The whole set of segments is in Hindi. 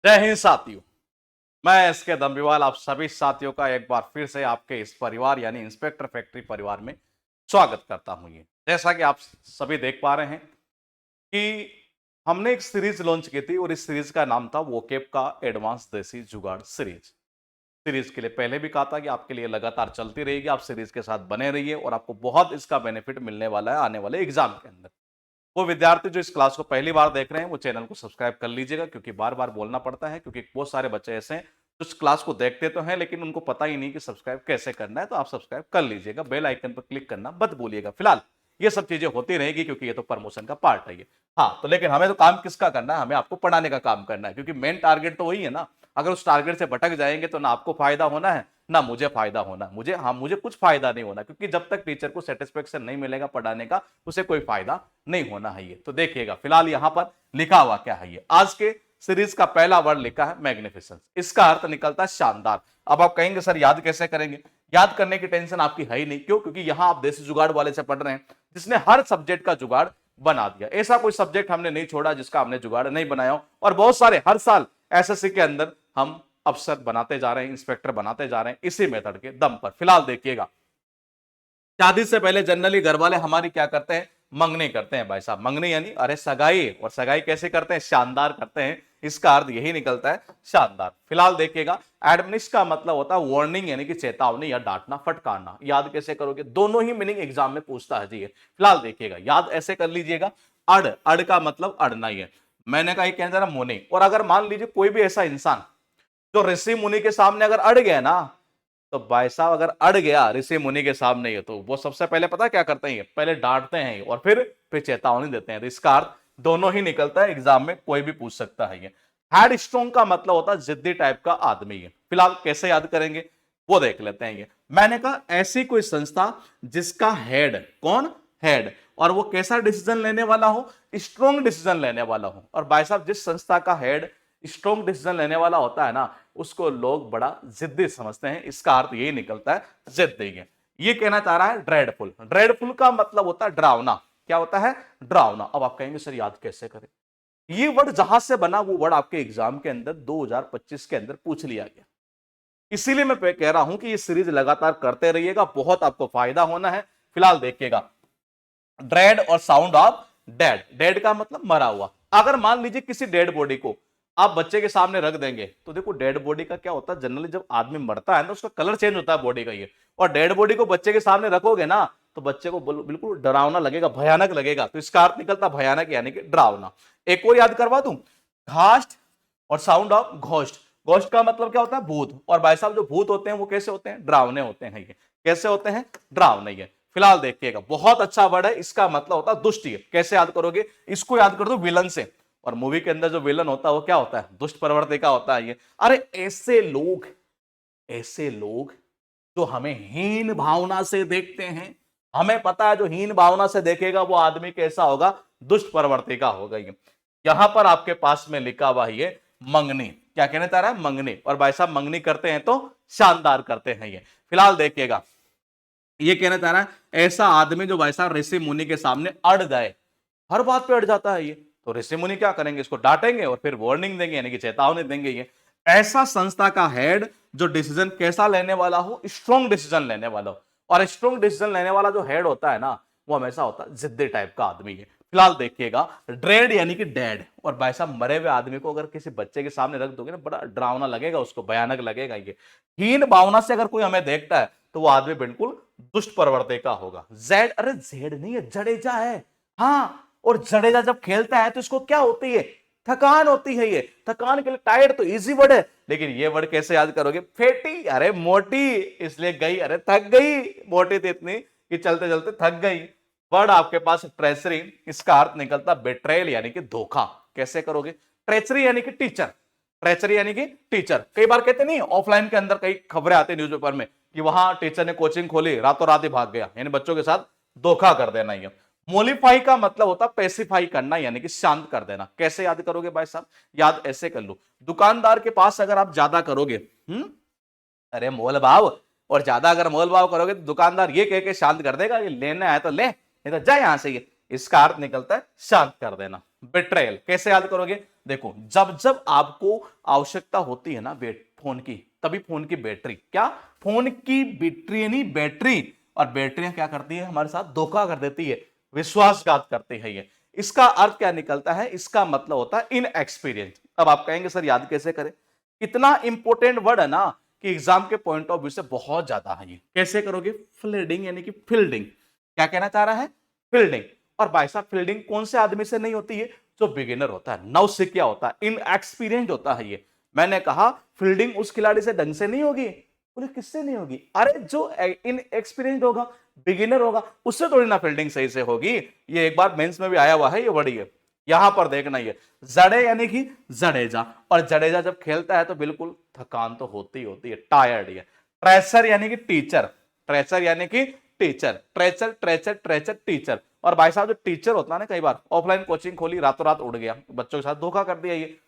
जय हिंद साथियों। मैं एसके दम्बीवाल आप सभी साथियों का एक बार फिर से आपके इस परिवार यानी इंस्पेक्टर फैक्ट्री परिवार में स्वागत करता हूं। ये जैसा कि आप सभी देख पा रहे हैं कि हमने एक सीरीज लॉन्च की थी और इस सीरीज का नाम था वोकेब का एडवांस देसी जुगाड़ सीरीज। सीरीज के लिए पहले भी कहा था कि आपके लिए लगातार चलती रहेगी, आप सीरीज के साथ बने रहिए और आपको बहुत इसका बेनिफिट मिलने वाला है आने वाले एग्जाम के अंदर। वो विद्यार्थी जो इस क्लास को पहली बार देख रहे हैं वो चैनल को सब्सक्राइब कर लीजिएगा, क्योंकि बार बार बोलना पड़ता है, क्योंकि बहुत सारे बच्चे ऐसे हैं जो इस क्लास को देखते तो हैं लेकिन उनको पता ही नहीं कि सब्सक्राइब कैसे करना है। तो आप सब्सक्राइब कर लीजिएगा, बेल आइकन पर क्लिक करना मत भूलिएगा। फिलहाल ये सब चीजें होती रहेगी क्योंकि ये तो प्रमोशन का पार्ट है ये। हाँ, तो लेकिन हमें तो काम किसका करना है? हमें आपको पढ़ाने का काम करना है, क्योंकि मेन टारगेट तो वही है ना। अगर उस टारगेट से भटक जाएंगे तो ना आपको फायदा होना है ना मुझे फायदा होना। मुझे कुछ फायदा नहीं होना, क्योंकि जब तक टीचर को सेटिस्फेक्शन नहीं मिलेगा पढ़ाने का उसे कोई फायदा नहीं होना है। ये तो देखिएगा, फिलहाल यहां पर लिखा हुआ क्या है। ये आज के सीरीज का पहला वर्ड लिखा है मैग्निफिसेंस। इसका अर्थ निकलता है शानदार। अब आप कहेंगे सर याद कैसे करेंगे? याद करने की टेंशन आपकी है ही नहीं। क्यों? क्योंकि यहां आप देसी जुगाड़ वाले से पढ़ रहे हैं जिसने हर सब्जेक्ट का जुगाड़ बना दिया। ऐसा कोई सब्जेक्ट हमने नहीं छोड़ा जिसका हमने जुगाड़ नहीं बनाया हो। और बहुत सारे हर साल एसएससी के अंदर हम अफसर बनाते जा रहे हैं, इंस्पेक्टर बनाते जा रहे हैं इसी मेथड के दम पर। फिलहाल देखिएगा, शादी से पहले जनरली घर वाले हमारी क्या करते हैं? मंगनी करते हैं भाई साहब। मंगनी यानी अरे सगाई। और सगाई कैसे करते हैं? शानदार करते हैं। इसका अर्थ यही निकलता है शानदार। फिलहाल देखिएगा, एडमनिश का मतलब होता है वार्निंग यानी कि चेतावनी या डांटना फटकारना। याद कैसे करोगे? दोनों ही मीनिंग एग्जाम में पूछता है जी। फिलहाल देखिएगा, याद ऐसे कर लीजिएगा। अड़, अड़ का मतलब अड़ना ही है। मैंने कहा कहना जरा मुनि। और अगर मान लीजिए कोई भी ऐसा इंसान जो ऋषि मुनि के सामने अगर अड़ गया ना, तो भाई साहब अगर अड़ गया ऋषि मुनि के सामने ये, तो वो सबसे पहले पता क्या करते हैं? पहले डांटते हैं और फिर चेतावनी देते हैं। तो इसका अर्थ दोनों ही निकलता है, एग्जाम में कोई भी पूछ सकता है। ये हेड स्ट्रॉन्ग का मतलब होता है जिद्दी टाइप का आदमी है। फिलहाल कैसे याद करेंगे वो देख लेते हैं। ये मैंने कहा ऐसी कोई संस्था जिसका हेड, कौन हेड, और वो कैसा डिसीजन लेने वाला हो? स्ट्रॉन्ग डिसीजन लेने वाला हो। और भाई साहब जिस संस्था का हेड स्ट्रॉन्ग डिसीजन लेने वाला होता है ना, उसको लोग बड़ा जिद्दी समझते हैं। इसका अर्थ यही निकलता है जिद्दी। ये कहना चाह रहा है ड्रेडफुल। ड्रेडफुल का मतलब होता है डरावना। क्या होता है? डरावना। अब आप कहेंगे सर याद कैसे करें? ये वर्ड जहां से बना वो वर्ड आपके एग्जाम के अंदर 2025 के अंदर पूछ लिया गया। इसीलिए मैं कह रहा हूं कि ये सीरीज लगातार करते रहिएगा, बहुत आपको फायदा होना है। फिलहाल देखिएगा, ड्रेड और साउंड ऑफ डेड। डेड का मतलब मरा हुआ। अगर मान लीजिए किसी डेड बॉडी को आप बच्चे के सामने रख देंगे, तो देखो डेड बॉडी का क्या होता है, जनरली जब आदमी मरता है ना उसका कलर चेंज होता है बॉडी का। ये और डेड बॉडी को बच्चे के सामने रखोगे ना तो बच्चे को बिल्कुल डरावना लगेगा, भयानक लगेगा। तो इसका अर्थ निकलता भयानक यानी कि डरावना। एक और याद करवा दूं, घास्ट और साउंड ऑफ घोस्ट। घोस्ट का मतलब क्या होता है? भूत। और भाई साहब जो भूत होते हैं वो कैसे होते हैं? डरावने होते हैं। ये कैसे होते हैं? डरावने। ये फिलहाल देखिएगा, बहुत अच्छा वर्ड है। इसका मतलब होता है दुष्ट। कैसे याद करोगे? इसको याद कर दो विलन से। और मूवी के अंदर जो विलन होता है वो क्या होता है? दुष्ट प्रवृत्ति का होता है। ये अरे ऐसे लोग जो हमें हीन भावना से देखते हैं, हमें पता है जो हीन भावना से देखेगा वो आदमी कैसा होगा? दुष्ट प्रवृत्ति का होगा। ये यहां पर आपके पास में लिखा हुआ है मंगनी। क्या कहने चाह रहा है? मंगनी। और भाई साहब मंगनी करते हैं तो शानदार करते हैं। ये फिलहाल देखिएगा, ये कहना चाह रहा है ऐसा आदमी जो भाई साहब ऋषि मुनि के सामने अड़ जाए, हर बात पे अड़ जाता है। ये तो ऋषि मुनि क्या करेंगे? इसको डांटेंगे और फिर वार्निंग देंगे यानी कि चेतावनी देंगे। ये ऐसा संस्था का हेड जो डिसीजन कैसा लेने वाला हो? स्ट्रॉन्ग डिसीजन लेने वाला हो। और स्ट्रॉन्ग डिसीजन लेने वाला जो हेड होता है ना, वो हमेशा होता है जिद्दी टाइप का आदमी है। फिलहाल देखिएगा, ड्रेड यानी कि डेड। और भाई साहब मरे हुए आदमी को अगर किसी बच्चे के सामने रख दोगे ना, बड़ा डरावना लगेगा उसको, भयानक लगेगा। ये हीन भावना से अगर कोई हमें देखता है तो वो आदमी बिल्कुल दुष्ट प्रवृत्ति का होगा। जेड, अरे जेड नहीं है, जडेजा है। हाँ, और जडेजा जब खेलता है तो इसको क्या होती है? थकान होती है। ये थकान के लिए टायर्ड तो इजी वर्ड है, लेकिन ये वर्ड कैसे याद करोगे? फेटी, अरे मोटी, इसलिए गई, अरे थक गई, मोटी थी इतनी कि चलते चलते थक गई। वर्ड आपके पास ट्रेचरी। इसका अर्थ निकलता बेट्रेयल यानी कि धोखा। कैसे करोगे? ट्रेचरी यानी कि टीचर। ट्रेचरी यानी कि टीचर। कई बार कहते नहीं, ऑफलाइन के अंदर कई खबरें आती है न्यूज़पेपर में कि वहां टीचर ने कोचिंग खोली, रातों रात ही भाग गया, यानी बच्चों के साथ धोखा कर देना। ये मोलिफाई का मतलब होता है पेसिफाई करना यानी कि शांत कर देना। कैसे याद करोगे भाई साहब? याद ऐसे कर लो, दुकानदार के पास अगर आप ज्यादा करोगे, अरे मोल भाव, और ज्यादा अगर मोल भाव करोगे तो दुकानदार ये कह के शांत कर देगा, ये लेना है तो ले, नहीं तो जा यहां से। ये इसका अर्थ निकलता है शांत कर देना। बिट्रेयल कैसे याद करोगे? देखो, जब जब आपको आवश्यकता होती है ना फोन की, तभी फोन की बैटरी, क्या फोन की बैटरी नहीं, बैटरी, और बैटरियां क्या करती है हमारे साथ, धोखा कर देती है, विश्वासघात करती है ये। इसका अर्थ क्या निकलता है? इसका मतलब होता है इनएक्सपीरियंस। अब आप कहेंगे सर याद कैसे करें? इतना इंपॉर्टेंट वर्ड है ना कि एग्जाम के पॉइंट ऑफ व्यू से बहुत ज्यादा है ये। कैसे करोगे? फील्डिंग यानी कि फील्डिंग। क्या कहना चाह रहा है? फील्डिंग। और भाई साहब फील्डिंग कौन से आदमी से नहीं होती है? जो बिगिनर होता है, नौसिखिया होता है, इनएक्सपीरियंस होता है ये। मैंने कहा फील्डिंग उस खिलाड़ी से ढंग से नहीं होगी। बोले किससे नहीं होगी? अरे जो इनएक्सपीरियंस होगा, बिगिनर होगा, उससे थोड़ी ना फील्डिंग सही से होगी। ये एक बार मेंस में भी आया हुआ है ये वर्ड। ये यहां पर देखना, ये जड़े यानी कि जडेजा, और जडेजा जब खेलता है तो बिल्कुल थकान तो होती होती है, टायर्ड। है ट्रेसर यानी कि टीचर, ट्रेसर यानी कि टीचर, ट्रेचर ट्रेचर ट्रेचर टीचर। और भाई साहब जो टीचर होता है ना, कई बार ऑफलाइन कोचिंग खोली, रातों रात उड़ गया, बच्चों के साथ धोखा कर दिया ये।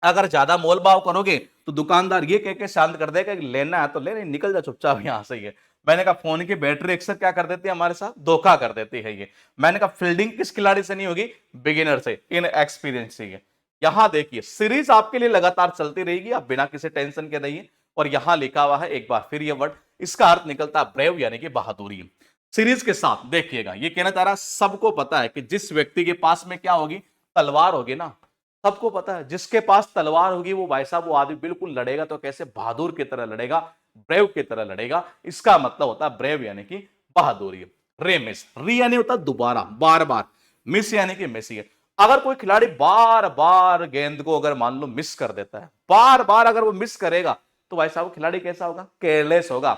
अगर ज्यादा मोल भाव करोगे तो दुकानदार ये कह के शांत कर देगा कि लेना है तो ले, नहीं निकल जा चुपचाप यहां से। ये मैंने कहा फोन की बैटरी अक्सर क्या कर देती है हमारे साथ, धोखा कर देती है ये। मैंने कहा फील्डिंग किस खिलाड़ी से नहीं होगी? बिगिनर से, इन एक्सपीरियंस से। यहां देखिए सीरीज आपके लिए लगातार चलती रहेगी, आप बिना किसी टेंशन के रहिए। और यहां लिखा हुआ है एक बार फिर ये वर्ड, इसका अर्थ निकलता है ब्रेव यानी कि बहादुरी। सीरीज के साथ देखिएगा, ये कहना चाह रहा है सबको पता है कि जिस व्यक्ति के पास में क्या होगी, तलवार होगी ना। सबको पता है जिसके पास तलवार होगी वो भाई साहब वो आदमी बिल्कुल लड़ेगा तो कैसे, बहादुर की तरह लड़ेगा, ब्रेव की तरह लड़ेगा। इसका मतलब होता है ब्रेव यानी कि बहादुरी। रे मिस, री यानी होता है दोबारा, बार बार, मिस यानी कि मिस। अगर कोई खिलाड़ी बार बार गेंद को अगर मान लो मिस कर देता है, बार बार अगर वो मिस करेगा, तो भाई साहब खिलाड़ी कैसा होगा? केयरलेस होगा,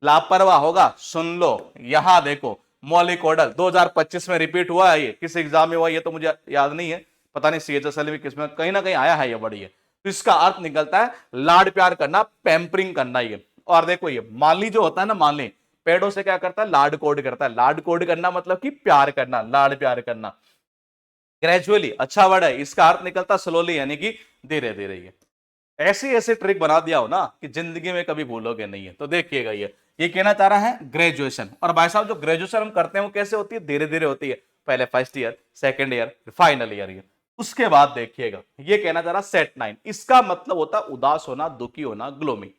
लापरवाह होगा। सुन लो, यहां देखो मौलिक ऑर्डर 2025 में रिपीट हुआ है, ये किस एग्जाम में हुआ ये तो मुझे याद नहीं है, पता नहीं सीएचएसएल में किसमें, कहीं ना कहीं आया है ये बड़ी है। तो इसका अर्थ निकलता है लाड प्यार करना, पैम्परिंग करना ये। और देखो ये माली जो होता है ना, माली पेड़ों से क्या करता है? लाड कोड करता है। लाड कोड करना मतलब कि प्यार करना, लाड प्यार करना। ग्रेजुअली अच्छा वर्ड है, इसका अर्थ निकलता स्लोली यानी कि धीरे धीरे। ये ऐसी ऐसी ट्रिक बना दिया हो ना कि जिंदगी में कभी भूलोगे नहीं है। तो देखिएगा ये कहना चाह रहा है ग्रेजुएशन। और भाई साहब जो ग्रेजुएशन हम करते हैं वो कैसे होती है? धीरे धीरे होती है। पहले first year, second year, final year, ये उसके बाद देखिएगा ये कहना चाह रहा सेट 9। इसका मतलब होता है उदास होना, दुखी होना, ग्लोमी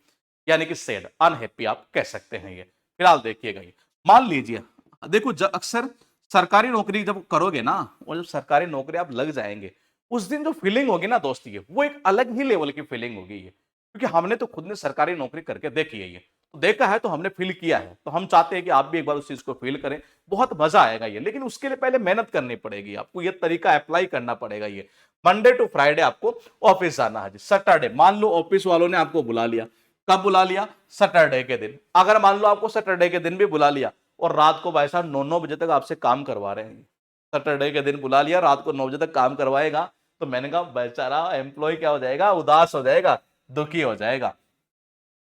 यानी कि सैड, अनहैप्पी आप कह सकते हैं ये। फिलहाल देखिएगा ये, मान लीजिए देखो अक्सर सरकारी नौकरी जब करोगे ना, और जब सरकारी नौकरी आप लग जाएंगे, उस दिन जो फीलिंग होगी ना दोस्ती, ये वो एक अलग ही लेवल की फीलिंग होगी ये। क्योंकि हमने तो खुद ने सरकारी नौकरी करके देखी है ये, तो देखा है, तो हमने फील किया है, तो हम चाहते हैं कि आप भी एक बार उस चीज को फील करें। बहुत मजा आएगा ये, लेकिन उसके लिए पहले मेहनत करनी पड़ेगी आपको, ये तरीका अप्लाई करना पड़ेगा ये। मंडे टू फ्राइडे आपको ऑफिस जाना है। सैटरडे मान लो ऑफिस वालों ने आपको बुला लिया, कब बुला लिया? सैटरडे के दिन। अगर मान लो आपको सैटरडे के दिन भी बुला लिया और रात को भाई साहब 9-9 बजे तक आपसे काम करवा रहे हैं, सैटरडे के दिन बुला लिया, रात को 9 बजे तक काम करवाएगा, तो मैंने कहा बेचारा एम्प्लॉय क्या हो जाएगा? उदास हो जाएगा, दुखी हो जाएगा।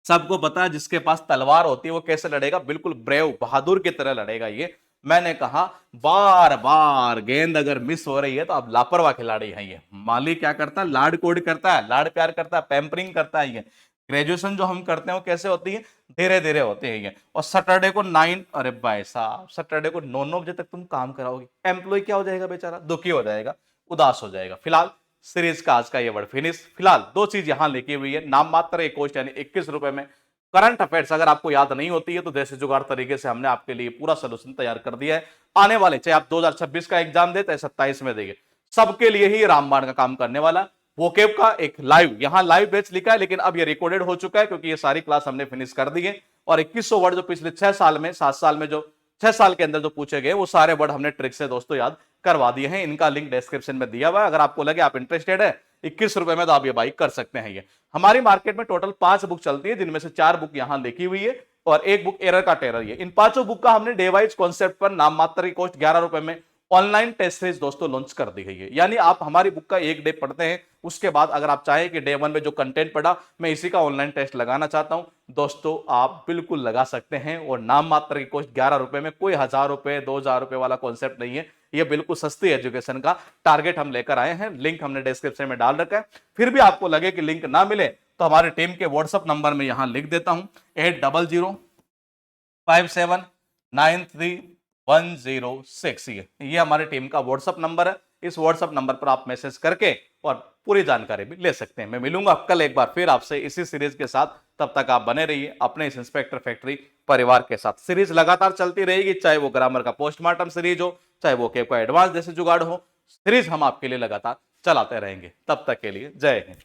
सबको पता है जिसके पास तलवार होती है वो कैसे लड़ेगा, बिल्कुल ब्रेव, बहादुर की तरह लड़ेगा ये। मैंने कहा बार बार गेंद अगर मिस हो रही है तो आप लापरवाह खिलाड़ी हैं ये। माली क्या करता है? लाड कोड करता है, लाड प्यार करता है, पैम्परिंग करता है ये। ग्रेजुएशन जो हम करते हैं वो कैसे होती है? धीरे धीरे होती है ये। और सैटरडे को 9, अरे भाई साहब सैटरडे को 9-9 बजे तक तुम काम कराओगे, एम्प्लॉय क्या हो जाएगा बेचारा? दुखी हो जाएगा, उदास हो जाएगा। फिलहाल सीरीज का आज का ये वर्ड फिनिश। फिलहाल दो चीज यहां लिखी हुई है, नाम मात्र एक कोस्ट यानी 21 रुपए में करंट अफेयर्स अगर आपको याद नहीं होती है तो देसी जुगाड़ तरीके से हमने आपके लिए पूरा सोल्यूशन तैयार कर दिया है। आने वाले चाहे आप 2026 का एग्जाम देते हैं 27 में देंगे, सबके लिए ही रामबाण का काम करने वाला। वोकेब का एक लाइव, यहां लाइव बैच लिखा है लेकिन अब ये रिकॉर्डेड हो चुका है क्योंकि ये सारी क्लास हमने फिनिश कर दी है। और 2100 वर्ड जो पिछले 6 साल में, 7 साल में, जो 6 साल के अंदर जो पूछे गए वो सारे वर्ड हमने ट्रिक से दोस्तों याद करवा दिए हैं। इनका लिंक डिस्क्रिप्शन में दिया हुआ है, अगर आपको लगे आप इंटरेस्टेड है 21 रुपए में तो आप ये बाई कर सकते हैं। ये हमारी मार्केट में टोटल 5 बुक चलती है, जिनमें से 4 बुक यहां लिखी हुई है और एक बुक एरर का टेरर। ये इन पांचों बुक का हमने डे वाइज कॉन्सेप्ट पर नाम मात्र की कॉस्ट 11 रुपए में ऑनलाइन टेस्ट सीरीज दोस्तों लॉन्च कर दी गई है। यानी आप हमारी बुक का एक डे पढ़ते हैं, उसके बाद अगर आप चाहें कि डे 1 में जो कंटेंट पढ़ा मैं इसी का ऑनलाइन टेस्ट लगाना चाहता हूं, दोस्तों आप बिल्कुल लगा सकते हैं। और नाम मात्र की कॉस्ट 11 रुपए में, कोई 1000 रुपए 2000 रुपए वाला कॉन्सेप्ट नहीं है, ये बिल्कुल सस्ती एजुकेशन का टारगेट हम लेकर आए हैं। लिंक हमने डिस्क्रिप्शन में डाल रखा है। फिर भी आपको लगे कि लिंक ना मिले तो हमारी टीम के व्हाट्सएप नंबर में यहां लिख देता हूं 8005793106। ये हमारी टीम का व्हाट्सएप नंबर है इस व्हाट्सएप नंबर पर आप मैसेज करके और पूरी जानकारी भी ले सकते हैं। मैं मिलूंगा कल एक बार फिर आपसे इसी सीरीज के साथ। तब तक आप बने रहिए अपने इस इंस्पेक्टर फैक्ट्री परिवार के साथ। सीरीज लगातार चलती रहेगी, चाहे वो ग्रामर का पोस्टमार्टम सीरीज हो, चाहे वो के एडवांस जैसे जुगाड़ हो, सीरीज हम आपके लिए लगातार चलाते रहेंगे। तब तक के लिए जय हिंद।